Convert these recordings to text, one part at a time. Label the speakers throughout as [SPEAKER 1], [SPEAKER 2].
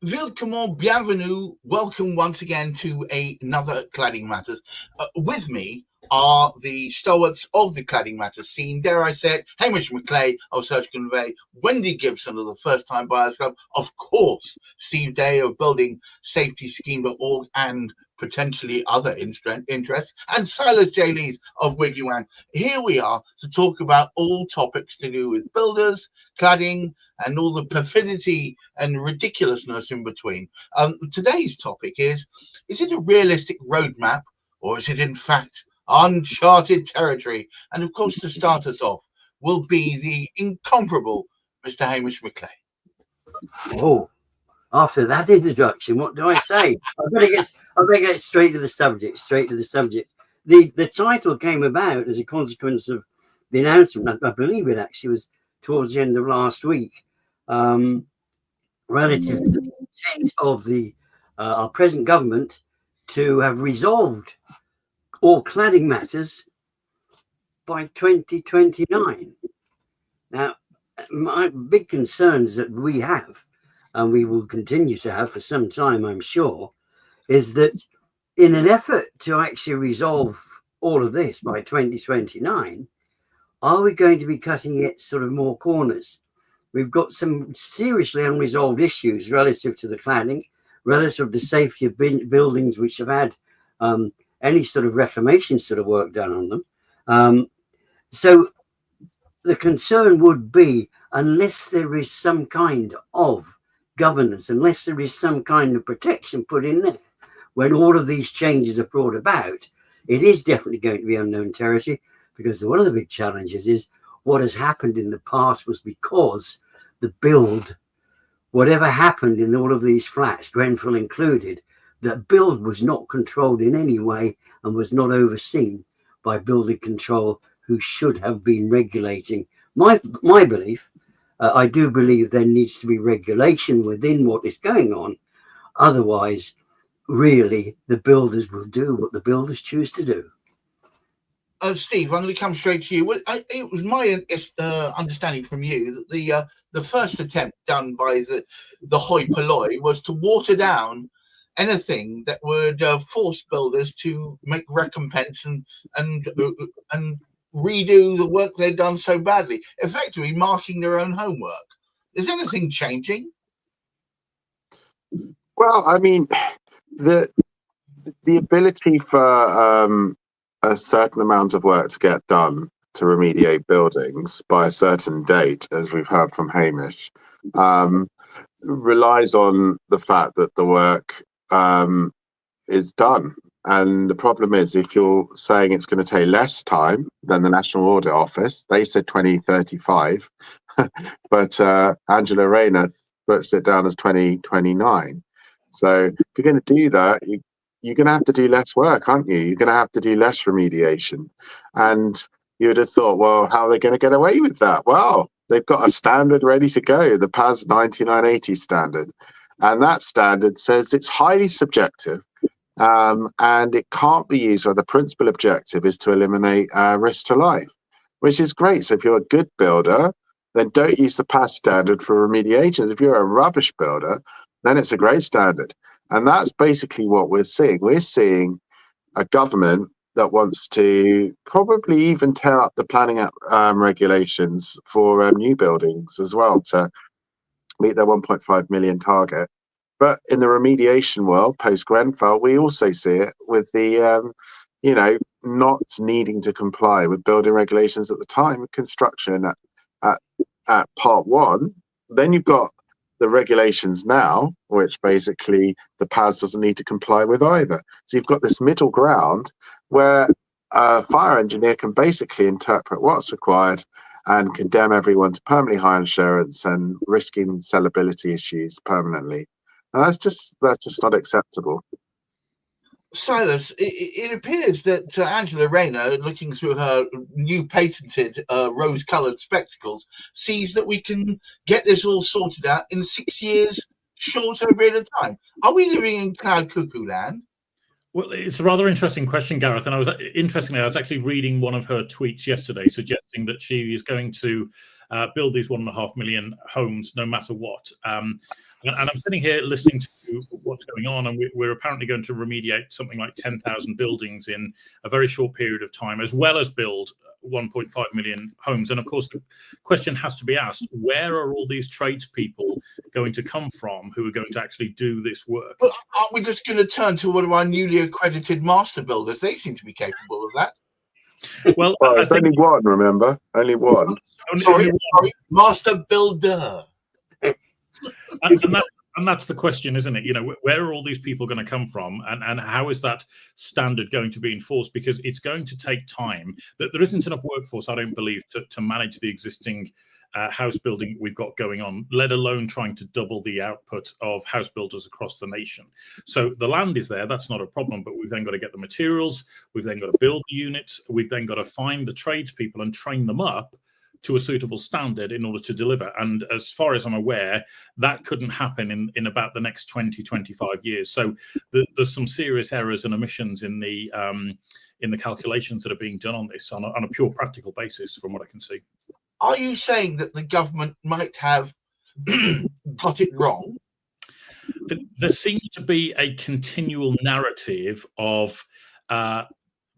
[SPEAKER 1] Willkommen, bienvenue, welcome once again to another Cladding Matters. With me are the stalwarts of the Cladding Matters scene, dare I say it, Hamish McLay of Search Convey, Wendy Gibson of the First Time Buyers Club, of course, Steve Day of Building Safety Scheme.org and potentially other interests, and Silas J of WiggyWam. Here we are to talk about all topics to do with builders, cladding, and all the perfidity and ridiculousness in between. Today's topic is it a realistic roadmap, or is it in fact uncharted territory? And of course, to start us off will be the incomparable Mr. Hamish McLay.
[SPEAKER 2] Oh, after that introduction, what do I say? I better get straight to the subject. The title came about as a consequence of the announcement. I believe it actually was towards the end of last week, relative to the intent of our present government to have resolved all cladding matters by 2029. Now, my big concerns that we have, and we will continue to have for some time, I'm sure, is that in an effort to actually resolve all of this by 2029, are we going to be cutting it sort of more corners? We've got some seriously unresolved issues relative to the cladding, relative to the safety of buildings which have had any sort of reformation sort of work done on them. So the concern would be, unless there is some kind of governance, unless there is some kind of protection put in there, when all of these changes are brought about, it is definitely going to be unknown territory, because one of the big challenges is what has happened in the past was because the build, whatever happened in all of these flats, Grenfell included, that build was not controlled in any way and was not overseen by building control, who should have been regulating. My belief, I do believe there needs to be regulation within what is going on. Otherwise, really, the builders will do what the builders choose to do.
[SPEAKER 1] Steve, I'm going to come straight to you. It was my understanding from you that the first attempt done by the hoi polloi was to water down anything that would force builders to make recompense and redo the work they'd done so badly, effectively marking their own homework. Is anything changing?
[SPEAKER 3] Well, I mean, the ability for a certain amount of work to get done to remediate buildings by a certain date, as we've heard from Hamish, relies on the fact that the work is done. And the problem is, if you're saying it's going to take less time than the National Audit Office, they said 2035, but Angela Raynor puts it down as 2029. So if you're going to do that, you're going to have to do less work, aren't you? You're going to have to do less remediation. And you would have thought, well, how are they going to get away with that? Well, they've got a standard ready to go, the PAS 9980 standard. And that standard says it's highly subjective. And it can't be used where the principal objective is to eliminate risk to life, which is great. So if you're a good builder, then don't use the PAS standard for remediation. If you're a rubbish builder, then it's a great standard. And that's basically what we're seeing. We're seeing a government that wants to probably even tear up the planning regulations for new buildings as well to meet their 1.5 million target. But in the remediation world, post-Grenfell, we also see it with the, not needing to comply with building regulations at the time of construction at part one. Then you've got the regulations now, which basically the PAS doesn't need to comply with either. So you've got this middle ground where a fire engineer can basically interpret what's required and condemn everyone to permanently high insurance and risking sellability issues permanently. And that's just not acceptable.
[SPEAKER 1] Silas, it appears that Angela Raynor, looking through her new patented rose-coloured spectacles, sees that we can get this all sorted out in 6 years, shorter period of time. Are we living in cloud cuckoo land?
[SPEAKER 4] Well, it's a rather interesting question, Gareth. And I was actually reading one of her tweets yesterday suggesting that she is going to build these 1.5 million homes no matter what. And I'm sitting here listening to what's going on, and we're apparently going to remediate something like 10,000 buildings in a very short period of time, as well as build 1.5 million homes. And of course, the question has to be asked, where are all these tradespeople going to come from who are going to actually do this work?
[SPEAKER 1] Well, aren't we just going to turn to one of our newly accredited master builders? They seem to be capable of that.
[SPEAKER 4] Well,
[SPEAKER 3] it's only one, remember? Only one.
[SPEAKER 1] Sorry, master builder.
[SPEAKER 4] And that's the question, isn't it? You know, where are all these people going to come from, and how is that standard going to be enforced? Because it's going to take time. That there isn't enough workforce, I don't believe, to manage the existing house building we've got going on, let alone trying to double the output of house builders across the nation. So the land is there, that's not a problem, but we've then got to get the materials, we've then got to build the units, we've then got to find the tradespeople and train them up to a suitable standard in order to deliver. And as far as I'm aware, that couldn't happen in about the next 20-25 years. So there's some serious errors and omissions in the calculations that are being done on this on a pure practical basis, from what I can see.
[SPEAKER 1] Are you saying that the government might have got it wrong?
[SPEAKER 4] There seems to be a continual narrative of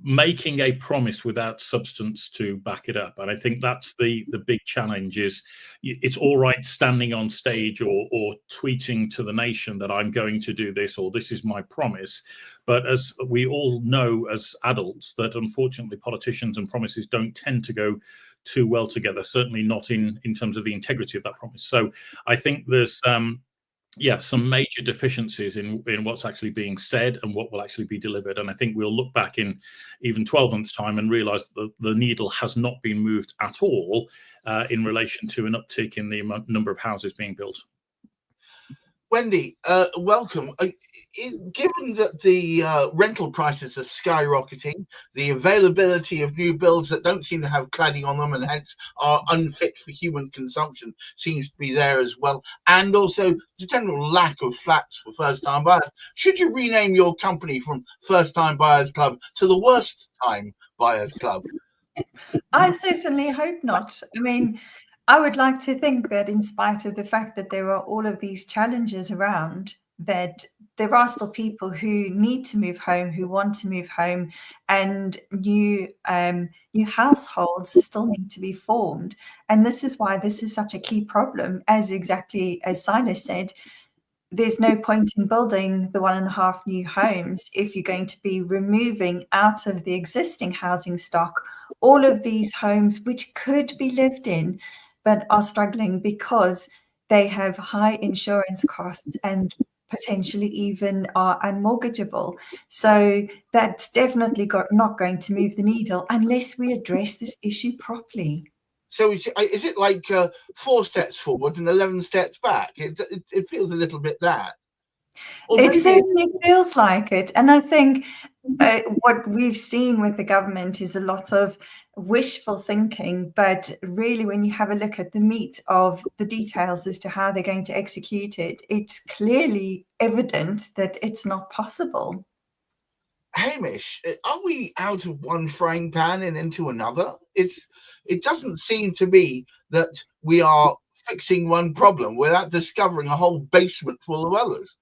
[SPEAKER 4] making a promise without substance to back it up, and I think that's the big challenge. Is it's all right standing on stage or tweeting to the nation that I'm going to do this or this is my promise, but as we all know as adults, that unfortunately politicians and promises don't tend to go too well together, certainly not in terms of the integrity of that promise. So I think there's some major deficiencies in what's actually being said and what will actually be delivered. And I think we'll look back in even 12 months' time and realise that the needle has not been moved at all in relation to an uptick in the number of houses being built.
[SPEAKER 1] Wendy, welcome. Given that the rental prices are skyrocketing, the availability of new builds that don't seem to have cladding on them and hence are unfit for human consumption seems to be there as well, and also the general lack of flats for first-time buyers, should you rename your company from First-Time Buyers Club to the Worst Time Buyers Club?
[SPEAKER 5] I certainly hope not. I mean, I would like to think that in spite of the fact that there are all of these challenges around, that there are still people who need to move home, who want to move home, and new households still need to be formed. And this is why this is such a key problem. Exactly as Silas said, there's no point in building the 1.5 new homes if you're going to be removing out of the existing housing stock all of these homes which could be lived in, but are struggling because they have high insurance costs and potentially even are unmortgageable. So that's definitely not going to move the needle unless we address this issue properly.
[SPEAKER 1] So is it like 4 steps forward and 11 steps back? It feels a little bit that.
[SPEAKER 5] It certainly feels like it. And I think what we've seen with the government is a lot of wishful thinking, but really when you have a look at the meat of the details as to how they're going to execute it, it's clearly evident that it's not possible.
[SPEAKER 1] Hamish, are we out of one frying pan and into another? It doesn't seem to be that we are fixing one problem without discovering a whole basement full of others.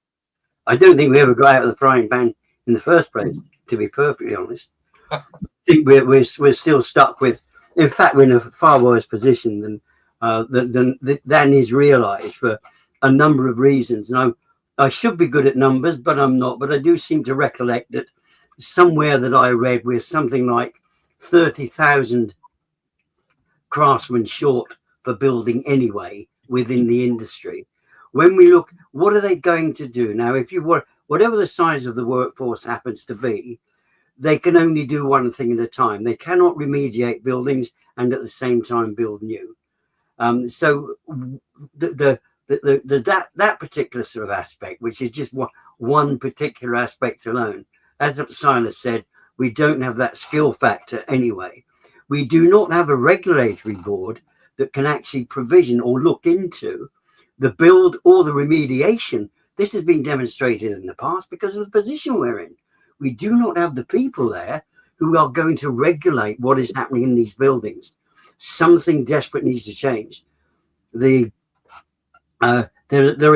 [SPEAKER 2] I don't think we ever got out of the frying pan in the first place, to be perfectly honest. I think we're still stuck with, in fact, we're in a far worse position than is realised for a number of reasons. And I should be good at numbers, but I'm not. But I do seem to recollect that somewhere that I read we're something like 30,000 craftsmen short for building anyway within the industry. When we look, what are they going to do now? If you were, whatever the size of the workforce happens to be, they can only do one thing at a time. They cannot remediate buildings and at the same time build new. So that particular sort of aspect, which is just one particular aspect alone, as Silas said, we don't have that skill factor anyway. We do not have a regulatory board that can actually provision or look into the build or the remediation. This has been demonstrated in the past because of the position we're in. We do not have the people there who are going to regulate what is happening in these buildings. something desperate needs to change. There are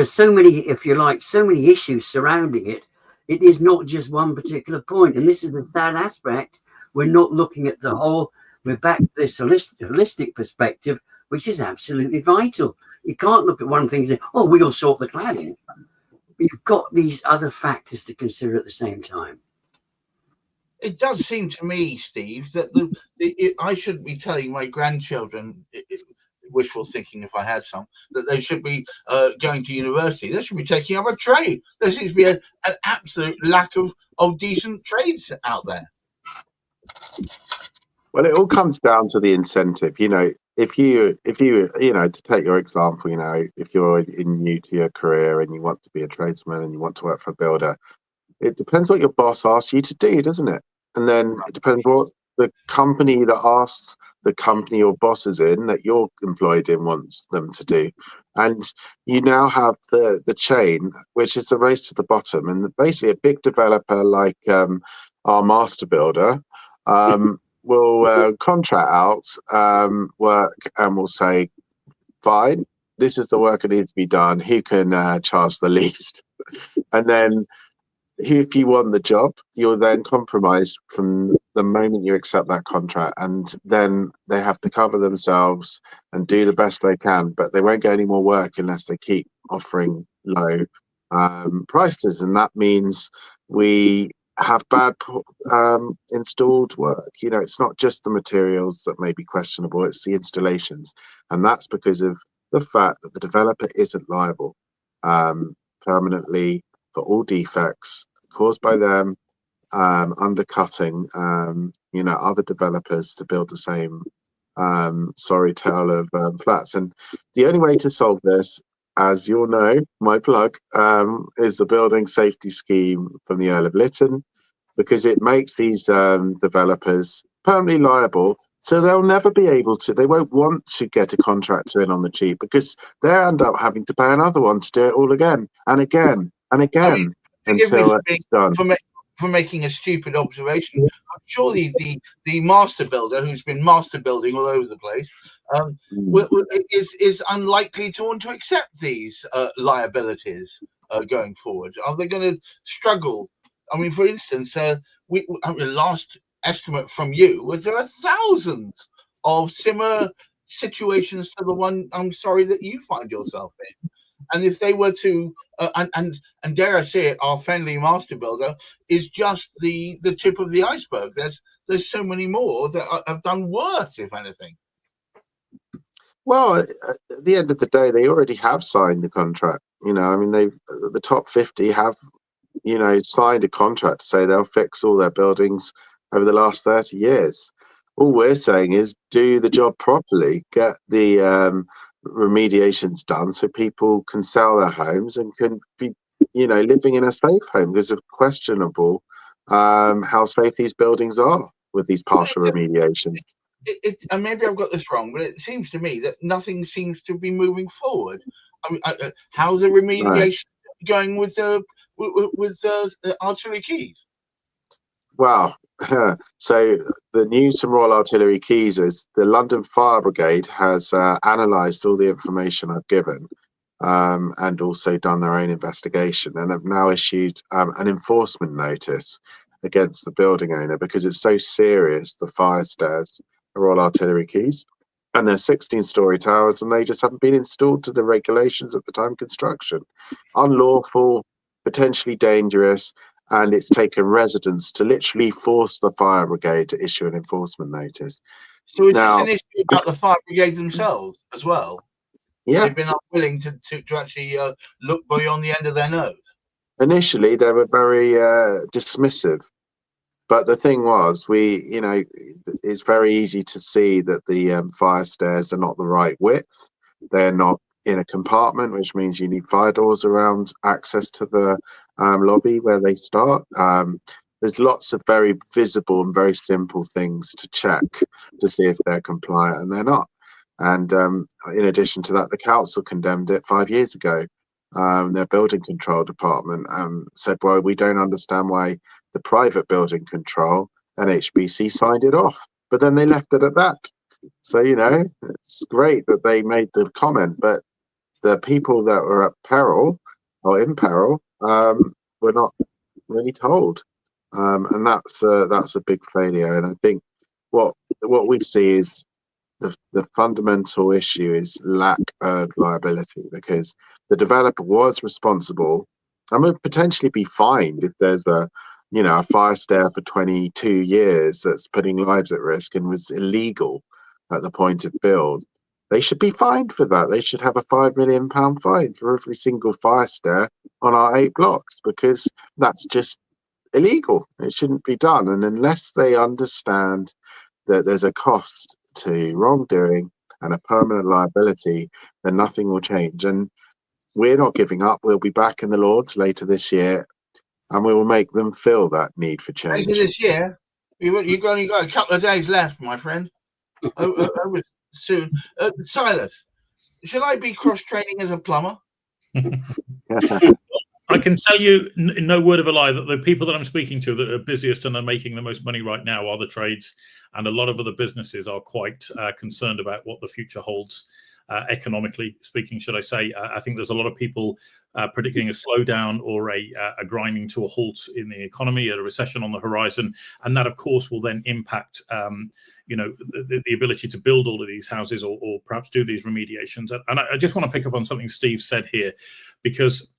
[SPEAKER 2] so many, if you like, so many issues surrounding it. It is not just one particular point, and this is the sad aspect. We're not looking at the whole. We're back to this holistic perspective, which is absolutely vital. You can't look at one thing and say, "Oh, we'll sort the cladding." You've got these other factors to consider at the same time.
[SPEAKER 1] It does seem to me, Steve, that I shouldn't be telling my grandchildren, wishful thinking if I had some, that they should be going to university. They should be taking up a trade. There seems to be an absolute lack of decent trades out there.
[SPEAKER 3] Well, it all comes down to the incentive. You know, if you to take your example, you know, if you're new to your career and you want to be a tradesman and you want to work for a builder, it depends what your boss asks you to do, doesn't it? And then it depends what the company that asks the company your boss is in, that you're employed in, wants them to do. And you now have the chain, which is the race to the bottom. And basically a big developer like our master builder will contract out work and will say, fine, this is the work that needs to be done. Who can charge the least? And then if you want the job, you're then compromised from the moment you accept that contract, and then they have to cover themselves and do the best they can, but they won't get any more work unless they keep offering low prices. And that means we have bad installed work. You know, it's not just the materials that may be questionable, it's the installations, and that's because of the fact that the developer isn't liable permanently for all defects caused by them undercutting other developers to build the same sorry tale of flats. And the only way to solve this, as you'll know, my plug, is the building safety scheme from the Earl of Lytton, because it makes these developers permanently liable, so they'll never be able to, they won't want to get a contractor in on the cheap, because they'll end up having to pay another one to do it all again and again and again. Until it's done.
[SPEAKER 1] For making a stupid observation, surely the master builder, who's been master building all over the place, is unlikely to want to accept these liabilities going forward. Are they going to struggle? I mean, for instance, last estimate from you was there are thousands of similar situations to the one, I'm sorry, that you find yourself in. And if they were to, and dare I say it, our friendly master builder is just the tip of the iceberg. There's so many more that have done worse, if anything.
[SPEAKER 3] Well, at the end of the day, they already have signed the contract. You know, I mean, the top 50 have, you know, signed a contract to say they'll fix all their buildings over the last 30 years. All we're saying is do the job properly, get the remediations done so people can sell their homes and can be, you know, living in a safe home, because it's questionable how safe these buildings are with these partial remediations.
[SPEAKER 1] And maybe I've got this wrong, but it seems to me that nothing seems to be moving forward. I mean, how's the remediation going with Artillery Quays?
[SPEAKER 3] Well, so the news from Royal Artillery Quays is the London Fire Brigade has analysed all the information I've given and also done their own investigation, and have now issued an enforcement notice against the building owner because it's so serious, the fire stairs at Royal Artillery Quays. And they're 16-storey towers, and they just haven't been installed to the regulations at the time of construction. Unlawful, potentially dangerous, and it's taken residents to literally force the fire brigade to issue an enforcement notice.
[SPEAKER 1] So is this an issue about the fire brigade themselves as well?
[SPEAKER 3] Yeah.
[SPEAKER 1] They've been unwilling to actually look beyond the end of their nose.
[SPEAKER 3] Initially, they were very dismissive. But the thing was, it's very easy to see that the fire stairs are not the right width. They're not in a compartment, which means you need fire doors around access to the lobby where they start. There's lots of very visible and very simple things to check to see if they're compliant, and they're not. And in addition to that, the council condemned it 5 years ago. Their building control department said, well, we don't understand why the private building control, NHBC, signed it off. But then they left it at that. So, you know, it's great that they made the comment, but the people that were at peril or in peril were not really told. And that's a big failure. And I think what we see is the fundamental issue is lack of liability, because the developer was responsible and would potentially be fined if there's a fire stair for 22 years that's putting lives at risk and was illegal at the point of build. They should be fined for that. They should have a £5 million fine for every single fire stair on our 8 blocks, because that's just illegal. It shouldn't be done. And unless they understand that there's a cost to wrongdoing and a permanent liability, then nothing will change. And we're not giving up. We'll be back in the Lords later this year, and we will make them feel that need for change.
[SPEAKER 1] Later this year, you've only got a couple of days left, my friend. Over soon. Silas, should I be cross-training as a plumber?
[SPEAKER 4] I can tell you, no word of a lie, that the people that I'm speaking to that are busiest and are making the most money right now are the trades, and a lot of other businesses are quite concerned about what the future holds, economically speaking, should I say. I think there's a lot of people predicting a slowdown or a grinding to a halt in the economy, a recession on the horizon, and that, of course, will then impact the ability to build all of these houses or perhaps do these remediations. And I just want to pick up on something Steve said here, because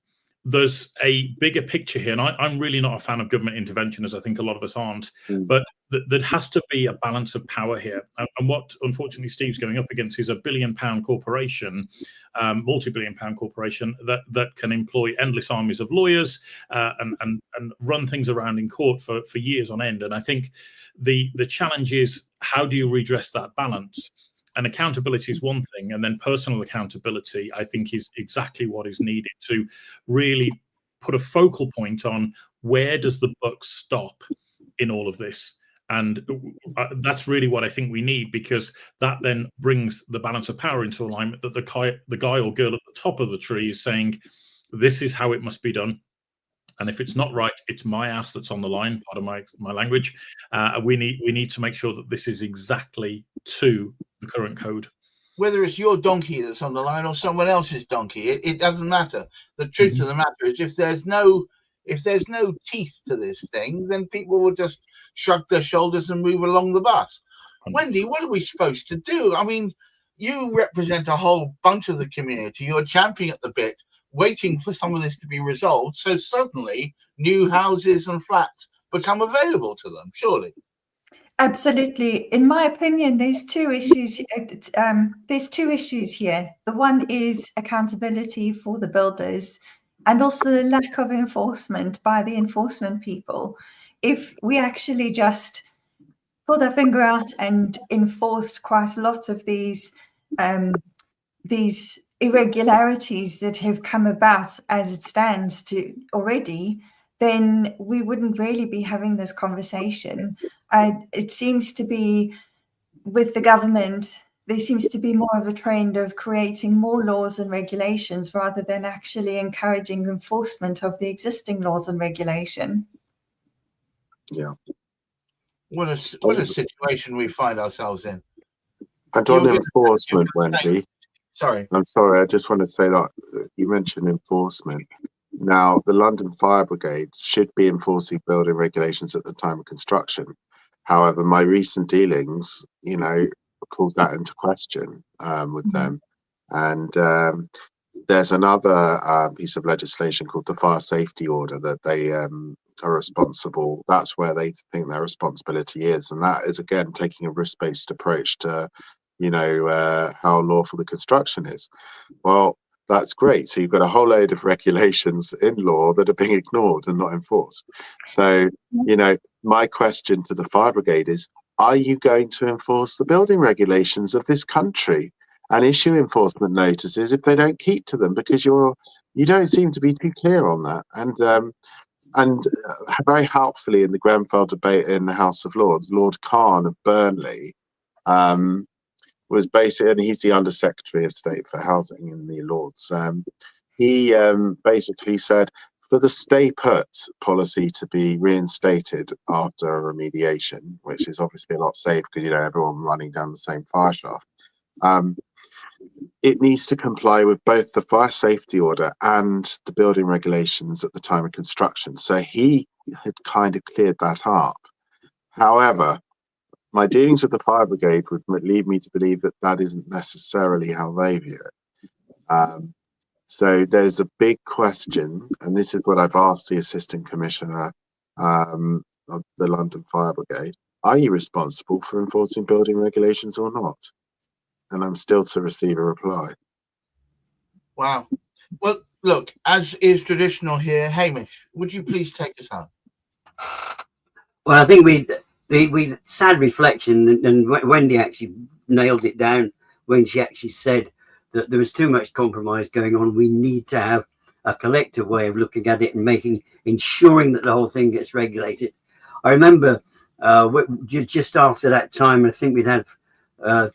[SPEAKER 4] there's a bigger picture here, and I'm really not a fan of government intervention, as I think a lot of us aren't, but there has to be a balance of power here. And what, unfortunately, Steve's going up against is a £1 billion corporation, multi-billion pound corporation that can employ endless armies of lawyers and run things around in court for years on end. And I think the challenge is, how do you redress that balance? And accountability is one thing, and then personal accountability, I think, is exactly what is needed to really put a focal point on where does the buck stop in all of this. And that's really what I think we need, because that then brings the balance of power into alignment, that the guy or girl at the top of the tree is saying, this is how it must be done. And if it's not right, it's my ass that's on the line, pardon my language. We need to make sure that this is exactly to the current code.
[SPEAKER 1] Whether it's your donkey that's on the line or someone else's donkey, it doesn't matter. The truth of the matter is, if there's no teeth to this thing, then people will just shrug their shoulders and move along the bus. 100%. Wendy, what are we supposed to do? I mean, you represent a whole bunch of the community. You're champing at the bit, waiting for some of this to be resolved, so suddenly new houses and flats become available to them, surely.
[SPEAKER 5] Absolutely. In my opinion, there's two issues. There's two issues here. The one is accountability for the builders, and also the lack of enforcement by the enforcement people. If we actually just pulled our finger out and enforced quite a lot of these irregularities that have come about as it stands to already, then we wouldn't really be having this conversation. It seems to be, with the government, there seems to be more of a trend of creating more laws and regulations rather than actually encouraging enforcement of the existing laws and regulation.
[SPEAKER 3] Yeah.
[SPEAKER 1] What a situation we find ourselves in.
[SPEAKER 3] And on enforcement, Wendy.
[SPEAKER 1] Sorry.
[SPEAKER 3] I'm sorry, I just want to say that you mentioned enforcement. Now, the London Fire Brigade should be enforcing building regulations at the time of construction. However, my recent dealings, called that into question with them. And there's another piece of legislation called the Fire Safety Order that they are responsible. That's where they think their responsibility is. And that is, again, taking a risk-based approach to, how lawful the construction is. Well, that's great. So you've got a whole load of regulations in law that are being ignored and not enforced. So, my question to the fire brigade is, are you going to enforce the building regulations of this country and issue enforcement notices if they don't keep to them? Because you don't seem to be too clear on that. And very helpfully in the Grenfell debate in the House of Lords, Lord Khan of Burnley was basically, and he's the Under Secretary of State for Housing in the Lords. He basically said, for the stay put policy to be reinstated after a remediation, which is obviously a lot safer because you don't have everyone running down the same fire shaft, it needs to comply with both the fire safety order and the building regulations at the time of construction. So he had kind of cleared that up. However, my dealings with the fire brigade would lead me to believe that that isn't necessarily how they view it. So there's a big question, and this is what I've asked the Assistant Commissioner of the London Fire Brigade. Are you responsible for enforcing building regulations or not? And I'm still to receive a reply.
[SPEAKER 1] Wow. Well, look, as is traditional here, Hamish, would you please take us home?
[SPEAKER 2] Well, I think we sad reflection, and Wendy actually nailed it down when she actually said that there was too much compromise going on. We need to have a collective way of looking at it and ensuring that the whole thing gets regulated. I remember just after that time, I think we'd had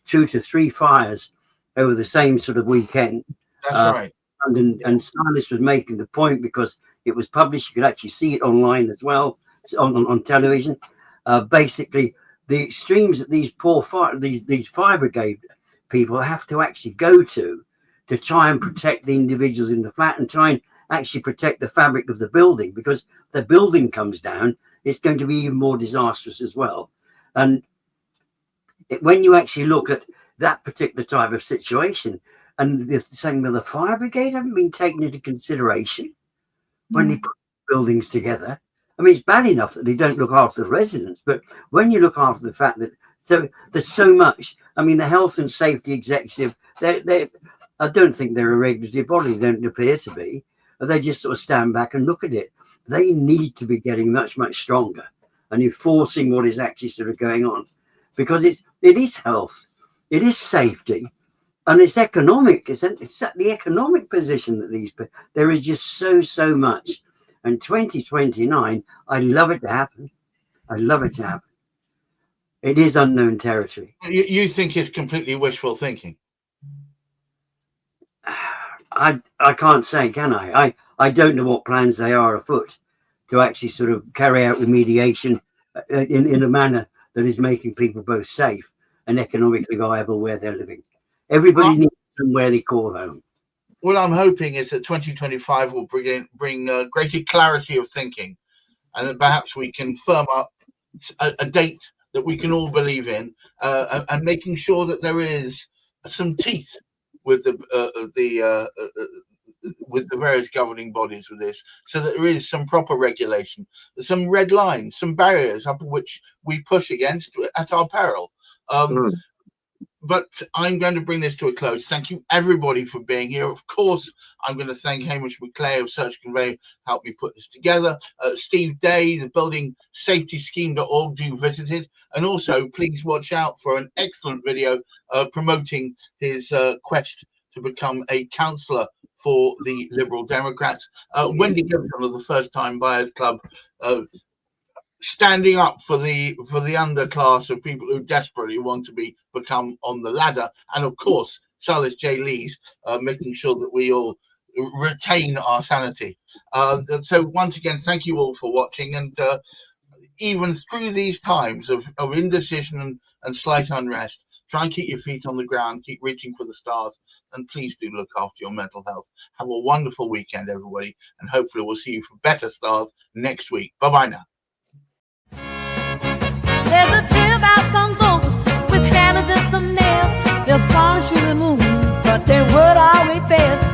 [SPEAKER 2] 2 to 3 fires over the same sort of weekend.
[SPEAKER 1] That's right.
[SPEAKER 2] And Silas was making the point, because it was published, you could actually see it online as well, on television. Basically, the extremes that these poor these fire brigade people have to actually go to try and protect the individuals in the flat and try and actually protect the fabric of the building, because if the building comes down, it's going to be even more disastrous as well. And when you actually look at that particular type of situation, and the same with the fire brigade haven't been taken into consideration when they put buildings together. I mean, it's bad enough that they don't look after the residents, but when you look after the fact that there's so much, I mean, the health and safety executive, I don't think they're a regulatory body, they don't appear to be. They just sort of stand back and look at it. They need to be getting much, much stronger and enforcing what is actually sort of going on, because it is health, it is safety, and it's economic. It's at the economic position that there is just so much. And 2029, I'd love it to happen. I'd love it to happen. It is unknown territory.
[SPEAKER 1] You think it's completely wishful thinking?
[SPEAKER 2] I can't say, can I? I don't know what plans they are afoot to actually sort of carry out remediation in a manner that is making people both safe and economically viable where they're living. Everybody needs somewhere they call home.
[SPEAKER 1] What I'm hoping is that 2025 will bring greater clarity of thinking, and that perhaps we can firm up a date that we can all believe in, and making sure that there is some teeth with the various governing bodies with this, so that there is some proper regulation, some red lines, some barriers up which we push against at our peril. But I'm going to bring this to a close. Thank you, everybody, for being here. Of course, I'm going to thank Hamish McLay of Search Convey, helped me put this together. Steve Day, the building safety scheme.org, do visit it. And also, please watch out for an excellent video promoting his quest to become a councillor for the Liberal Democrats. Wendy Gibson of the First Time Buyers Club, standing up for the underclass of people who desperately want to become on the ladder, and of course Silas J. Lee's making sure that we all retain our sanity. So once again, thank you all for watching, and even through these times of indecision and slight unrest, try and keep your feet on the ground, keep reaching for the stars, and please do look after your mental health. Have a wonderful weekend, everybody, and hopefully we'll see you for better stars next week. Bye now.
[SPEAKER 6] There's a tale about some folks with hammers and some nails. They'll polish through the moon, but their word always fails.